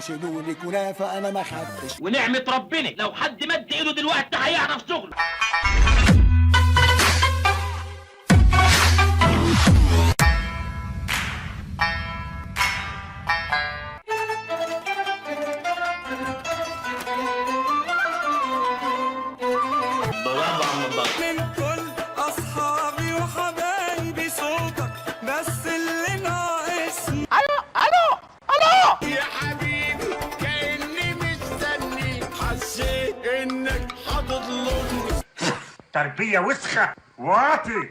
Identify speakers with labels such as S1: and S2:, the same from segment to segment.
S1: شيلوني كنافة أنا ما خدتش.
S2: ونعمة ربنا لو حد مد إيده دلوقتي هيعرف شغله.
S3: من كل أصحابي وحبايبي صوتك بس اللي ناقصني.
S4: الو يا حبيبي كأني مستني حسيت انك هتطلبني.
S5: تربية وسخة واطي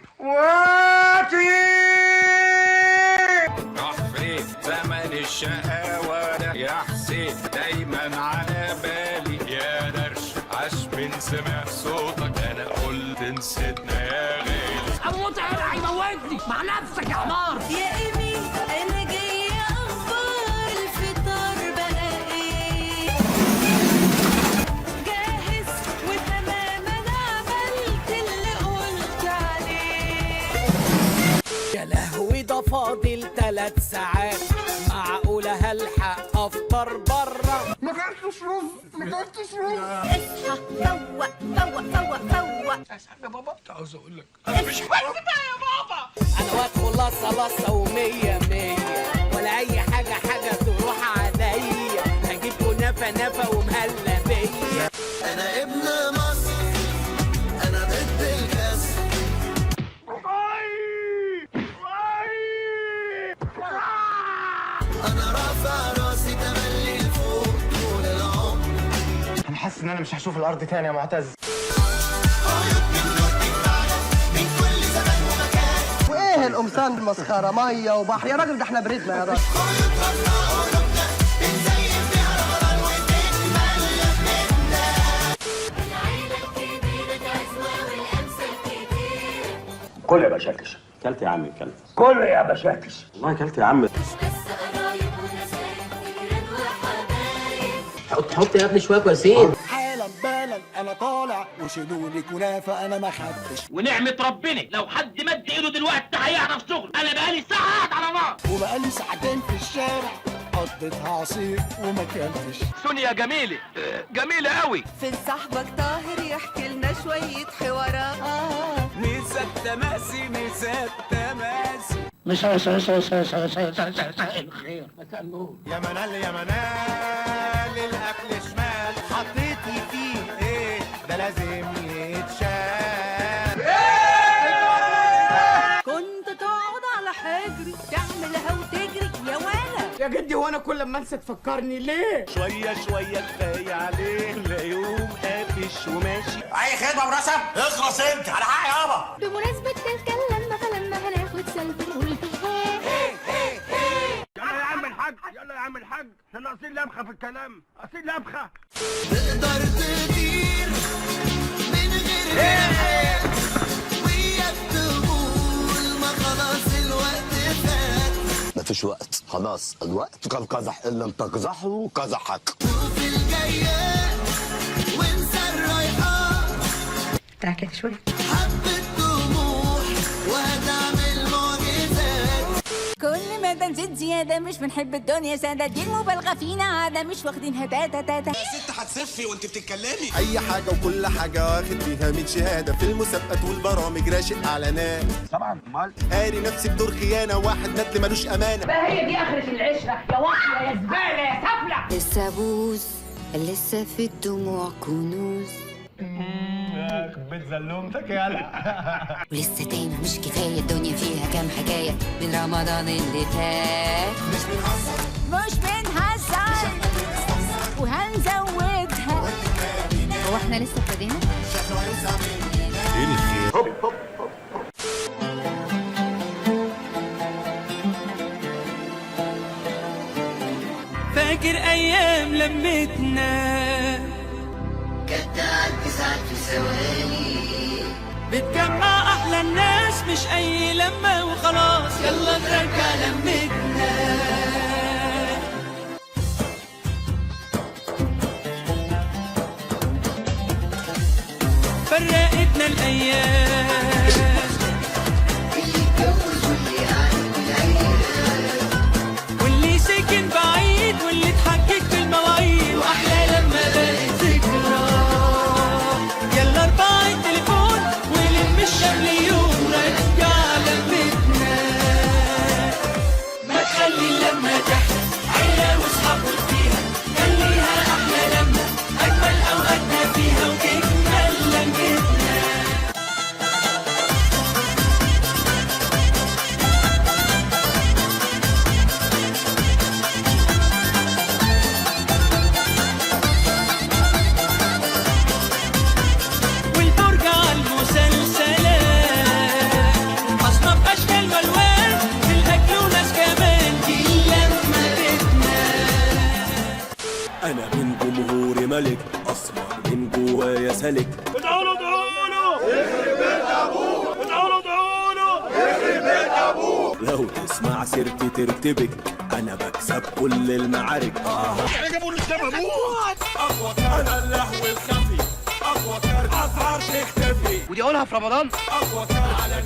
S4: راح فين زمن الشقاوة ده يا حسين دايما على بالي يا درش عاش من سمع صوتك انا قلت نسيتنا يا غالي.
S2: أبو متعب هيموتني مع نفسك يا حمار.
S6: يا إيمي أنا جاية أخبار الفطار بقى إيه؟ جاهز وتمام أنا عملت اللي قلت عليه.
S3: يا لهوي ده فاضل 3 ساعات، معقولة هلحق أفطر برا؟
S6: اصحى فوق فوق فوق فوق.
S3: أنا وأدخل لصة ومية ولا أي حاجة تروح عليا، هجيب كنافة نفا ومهلة بيا.
S1: أنا ابن مصر، أنا ضد الكسر. أنا رافع راسي تملي لفوق طول العمر.
S5: انا حاسس ان انا مش هشوف الارض تاني يا معتز.
S7: وايه القمصان المسخره ميه وبحر يا راجل، ده احنا بردنا يا راجل.
S8: كل يا بشاكش. كلت يا عم كلت.
S5: كل يا بشاكش.
S8: والله كلت يا عم.
S2: حط يا ابني شوية كويسين.
S1: حالا بالا أنا طالع وشيلوني كنافة أنا ما خدتش.
S2: ونعمة ربنا لو حد مد إيده دلوقتي هيعرف شغله. أنا بقالي ساعات على نار.
S1: وبقالي ساعتين في الشارع قضيتها عصير وما كلتش.
S2: سونيا جميلة جميلة قوي.
S6: فين صاحبك طاهر يحكي لنا شوية حوارات.
S3: مسات تماسي مسات تماسي.
S1: مساء الخير. مساء النور.
S5: يا منال يا منال الاكل شمال حطيتي فيه ايه ده لازم يتشال.
S6: كنت تقعد على حجري تعملها وتجري يا ولا.
S3: يا جدي وانا كل ما انسى تفكرني ليه؟
S5: شوية كفاية عليه لا يوم قافش وماشي.
S4: اي خدمة برسم اخلص انت على حق يابا.
S6: بمناسبة تلك اللمة فلما هناخد سيلفي نقول
S5: يلا يا عم الحاج يلا يا عم الحاج، احنا ناقصين لمخة في الكلام، ناقصين لمخة.
S1: تقدر تطير من غير وياك تقول ما خلاص الوقت فات.
S9: مفيش وقت، خلاص الوقت كان قزح، اللي انت قزحه قزحك.
S1: شوف الجاية وانسى الرايحة.
S6: تعال كده شوية.
S1: حبة طموح وهتعمل معجزات.
S6: كل ما نزيد زيادة مش بنحب الدنيا سادة، دي المبالغة فينا عادة مش واخدينها تاتا تاتا.
S4: ست هتسفي وانت بتتكلمي.
S1: أي حاجة وكل حاجة واخد فيها 100 شهادة، في المسابقات والبرامج راشق إعلانات.
S5: طبعا امال
S1: قاري نفسي بدور خيانة، واحد ندل ملوش أمانة.
S2: ما هي دي آخرة العشرة يا واحدة يا زبالة يا سفلة.
S6: لسه بوز لسه في الدموع كنوز،
S5: بيت زلومتك يلا.
S6: ولسه تاني مش كفاية الدنيا فيها كام حكاية من رمضان اللي فات. مش بنهزر وهنزودها. هو احنا لسه ابتدينا؟
S3: فاكر ايام لمتنا
S1: كنت عندي ساعات في ثواني.
S3: بتجمع احلى الناس مش اي لمه وخلاص، يلا نرجع لمتنا. فرقتنا الايام،
S1: اللي اتجوز واللي قاعد بالعيال.
S3: واللي سكن بعيد واللي اتحكك
S1: انا من جمهوري ملك اسمر من جوايا سالك.
S2: ادعوا له ادعوا له يخرب بيت ابوه، ادعوا له ادعوا له يخرب بيت ابوه.
S1: لو تسمع سيرتي ترتبك انا بكسب كل المعارك.
S2: عجبوا الاسلام ابوه
S1: اقوى انا اللهو الخفي، اقوى كارت اسعار تختفي،
S2: ودي اقولها في رمضان.
S1: اقوى كارت على